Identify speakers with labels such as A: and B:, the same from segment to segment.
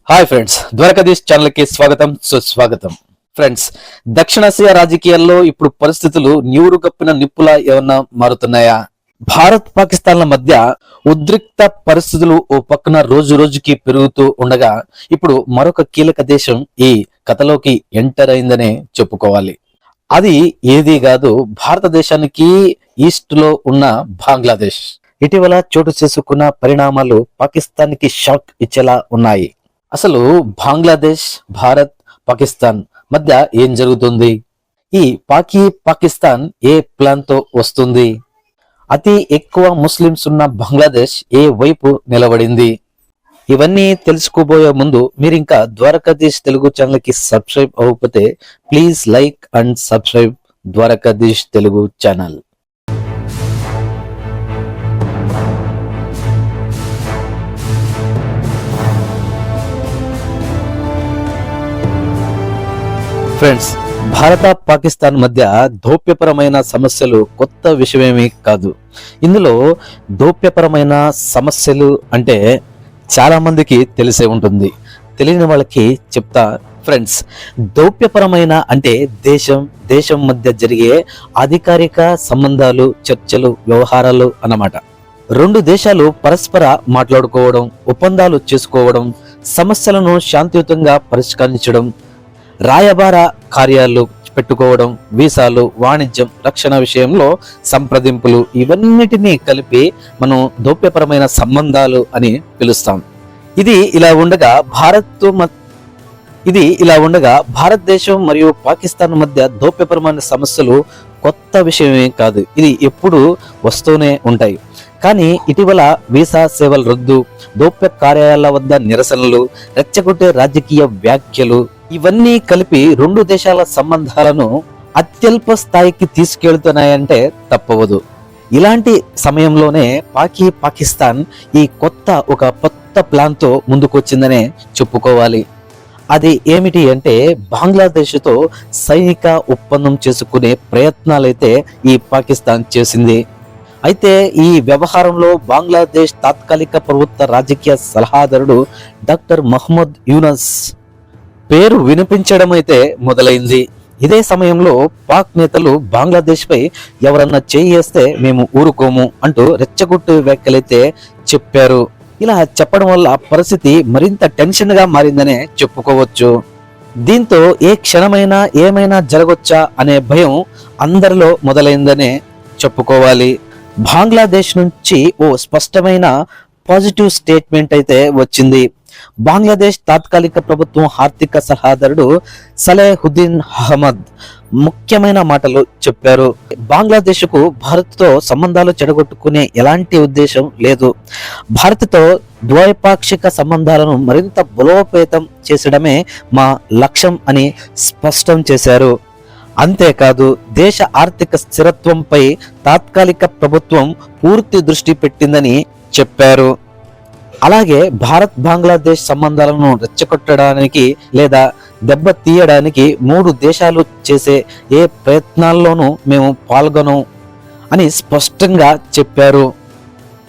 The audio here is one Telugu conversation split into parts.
A: హాయ్ ఫ్రెండ్స్, ద్వారకాధీష్ ఛానల్ కి స్వాగతం సుస్వాగతం. ఫ్రెండ్స్, దక్షిణాసియా రాజకీయాల్లో ఇప్పుడు పరిస్థితులు నీరుగప్పిన నిప్పులా ఏమన్నా మారుతున్నాయా? భారత్ పాకిస్తాన్ల మధ్య ఉద్రిక్త పరిస్థితులు ఓ పక్కన రోజు రోజుకి పెరుగుతూ ఉండగా ఇప్పుడు మరొక కీలక దేశం ఈ కథలోకి ఎంటర్ అయిందనే చెప్పుకోవాలి. అది ఏదీ కాదు, భారతదేశానికి ఈస్ట్ లో ఉన్న బంగ్లాదేశ్. ఇటీవల చోటు చేసుకున్న పరిణామాలు పాకిస్తాన్ కి షాక్ ఇచ్చేలా ఉన్నాయి. అసలు బంగ్లాదేశ్, భారత్, పాకిస్తాన్ మధ్య ఏం జరుగుతుంది? ఈ పాకిస్తాన్ ఏ ప్లాన్ తో వస్తుంది? అతి ఎక్కువ ముస్లింస్ ఉన్న బంగ్లాదేశ్ ఏ వైపు నిలబడింది? ఇవన్నీ తెలుసుకోబోయే ముందు మీరు ఇంకా ద్వారకాధీష్ తెలుగు ఛానల్ కి సబ్స్క్రైబ్ అవ్వకపోతే please like and subscribe Dwarkadhish Telugu channel. Friends, భారత పాకిస్తాన్ మధ్య దౌత్యపరమైన సమస్యలు కొత్త విషయమేమీ కాదు. ఇందులో దౌత్యపరమైన సమస్యలు అంటే చాలా మందికి తెలిసే ఉంటుంది. తెలియని వాళ్ళకి చెప్తా ఫ్రెండ్స్. దౌత్యపరమైన అంటే దేశం మధ్య జరిగే అధికారిక సంబంధాలు, చర్చలు, వ్యవహారాలు అన్నమాట. రెండు దేశాలు పరస్పర మాట్లాడుకోవడం, ఒప్పందాలు చేసుకోవడం, సమస్యలను శాంతియుతంగా పరిష్కరించడం, రాయబార కార్యాలు పెట్టుకోవడం, వీసాలు, వాణిజ్యం, రక్షణ విషయంలో సంప్రదింపులు, ఇవన్నిటినీ కలిపి మనం దౌత్యపరమైన సంబంధాలు అని పిలుస్తాం. ఇది ఇలా ఉండగా భారతదేశం మరియు పాకిస్తాన్ మధ్య దౌత్యపరమైన సమస్యలు కొత్త విషయమే కాదు. ఇది ఎప్పుడు వస్తూనే ఉంటాయి. కానీ ఇటీవల వీసా సేవల రద్దు, దౌత్య కార్యాలయాల వద్ద నిరసనలు, రెచ్చగొట్టే రాజకీయ వ్యాఖ్యలు, ఇవన్నీ కలిపి రెండు దేశాల సంబంధాలను అత్యల్ప స్థాయికి తీసుకెళ్తున్నాయంటే తప్పవదు. ఇలాంటి సమయంలోనే పాకిస్తాన్ ఈ ఒక కొత్త ప్లాన్ తో ముందుకొచ్చిందనే చెప్పుకోవాలి. అది ఏమిటి అంటే, బంగ్లాదేశ్తో సైనిక ఒప్పందం చేసుకునే ప్రయత్నాలైతే ఈ పాకిస్తాన్ చేసింది. అయితే ఈ వ్యవహారంలో బంగ్లాదేశ్ తాత్కాలిక ప్రభుత్వ రాజకీయ సలహాదారుడు డాక్టర్ మహమ్మద్ యూనస్ పేరు వినిపించడం అయితే మొదలైంది. ఇదే సమయంలో పాక్ నేతలు బంగ్లాదేశ్ పై ఎవరన్నా చేయేస్తే మేము ఊరుకోము అంటూ రెచ్చగొట్టు వ్యాఖ్యలైతే చెప్పారు. ఇలా చెప్పడం వల్ల పరిస్థితి మరింత టెన్షన్ గా మారిందనే చెప్పుకోవచ్చు. దీంతో ఏ క్షణమైనా ఏమైనా జరగొచ్చా అనే భయం అందరిలో మొదలైందనే చెప్పుకోవాలి. బంగ్లాదేశ్ నుంచి ఓ స్పష్టమైన పాజిటివ్ స్టేట్మెంట్ అయితే వచ్చింది. బంగ్లాదేశ్ తాత్కాలిక ప్రభుత్వం ఆర్థిక సలహాదారుడు సలేహుద్దీన్ అహ్మద్ ముఖ్యమైన మాటలు చెప్పారు. బంగ్లాదేశ్ కు భారత్ తో సంబంధాలు చెడగొట్టుకునే ఎలాంటి ఉద్దేశం లేదు. భారత్ తో ద్వైపాక్షిక సంబంధాలను మరింత బలోపేతం చేసడమే మా లక్ష్యం అని స్పష్టం చేశారు. అంతేకాదు, దేశ ఆర్థిక స్థిరత్వంపై తాత్కాలిక ప్రభుత్వం పూర్తి దృష్టి పెట్టిందని చెప్పారు. అలాగే భారత్ బంగ్లాదేశ్ సంబంధాలను రెచ్చగొట్టడానికి లేదా దెబ్బతీయడానికి మూడు దేశాలు చేసే ఏ ప్రయత్నాల్లోనూ మేము పాల్గొనం అని స్పష్టంగా చెప్పారు.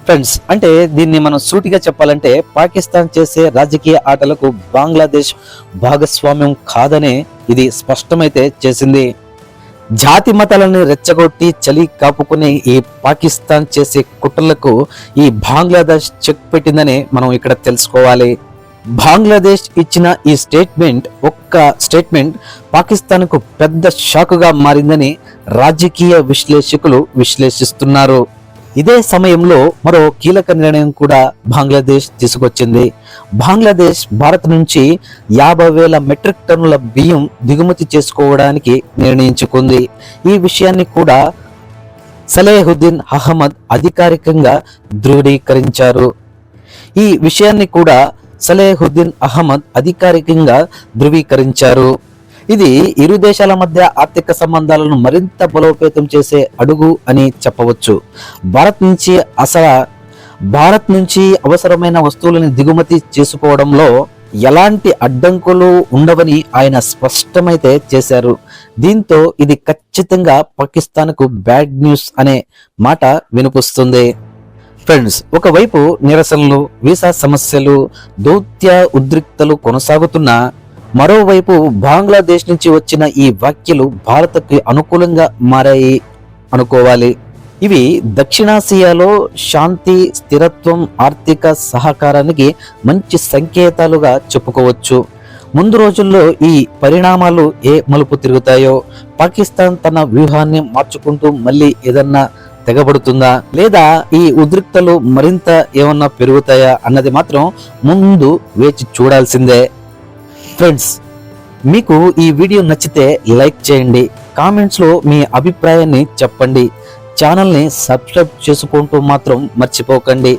A: ఫ్రెండ్స్, అంటే దీన్ని మనం సూటిగా చెప్పాలంటే పాకిస్తాన్ చేసే రాజకీయ ఆటలకు బంగ్లాదేశ్ భాగస్వామ్యం కాదనే ఇది స్పష్టమైతే చేసింది. జాతి మతాలను రెచ్చగొట్టి చలి కాపుకునే ఈ పాకిస్తాన్ చేసే కుట్రలకు ఈ బంగ్లాదేశ్ చెక్ పెట్టిందని మనం ఇక్కడ తెలుసుకోవాలి. బంగ్లాదేశ్ ఇచ్చిన ఈ స్టేట్మెంట్ పాకిస్తాన్ కు పెద్ద షాకుగా మారిందని రాజకీయ విశ్లేషకులు విశ్లేషిస్తున్నారు. ఇదే సమయంలో మరో కీలక నిర్ణయం కూడా బంగ్లాదేశ్ తీసుకొచ్చింది. బంగ్లాదేశ్ భారత్ నుంచి 50,000 మెట్రిక్ టన్నుల బియ్యం దిగుమతి చేసుకోవడానికి నిర్ణయించుకుంది. ఈ విషయాన్ని కూడా సలేహుద్దీన్ అహ్మద్ అధికారికంగా ధృవీకరించారు. ఇది ఇరు దేశాల మధ్య ఆర్థిక సంబంధాలను మరింత బలోపేతం చేసే అడుగు అని చెప్పవచ్చు. భారత్ నుంచి అవసరమైన వస్తువులను దిగుమతి చేసుకోవడంలో ఎలాంటి అడ్డంకులు ఉండవని ఆయన స్పష్టమైతే చేశారు. దీంతో ఇది ఖచ్చితంగా పాకిస్తాన్ కు బ్యాడ్ న్యూస్ అనే మాట వినిపిస్తుంది. ఫ్రెండ్స్, ఒకవైపు నిరసనలు, వీసా సమస్యలు, దౌత్య ఉద్రిక్తలు కొనసాగుతున్నా మరోవైపు బంగ్లాదేశ్ నుంచి వచ్చిన ఈ వ్యాఖ్యలు భారత్కి అనుకూలంగా మారాయి అనుకోవాలి. ఇవి దక్షిణాసియాలో శాంతి, స్థిరత్వం, ఆర్థిక సహకారానికి మంచి సంకేతాలుగా చెప్పుకోవచ్చు. ముందు రోజుల్లో ఈ పరిణామాలు ఏ మలుపు తిరుగుతాయో, పాకిస్తాన్ తన వ్యూహాన్ని మార్చుకుంటూ మళ్ళీ ఏదన్నా తెగబడుతుందా, లేదా ఈ ఉద్రిక్తలు మరింత ఏమన్నా పెరుగుతాయా అన్నది మాత్రం ముందు వేచి చూడాల్సిందే. ఫ్రెండ్స్, మీకు ఈ వీడియో నచ్చితే లైక్ చేయండి, కామెంట్స్లో మీ అభిప్రాయాన్ని చెప్పండి, ఛానల్ని సబ్స్క్రైబ్ చేసుకుంటూ మాత్రం మర్చిపోకండి.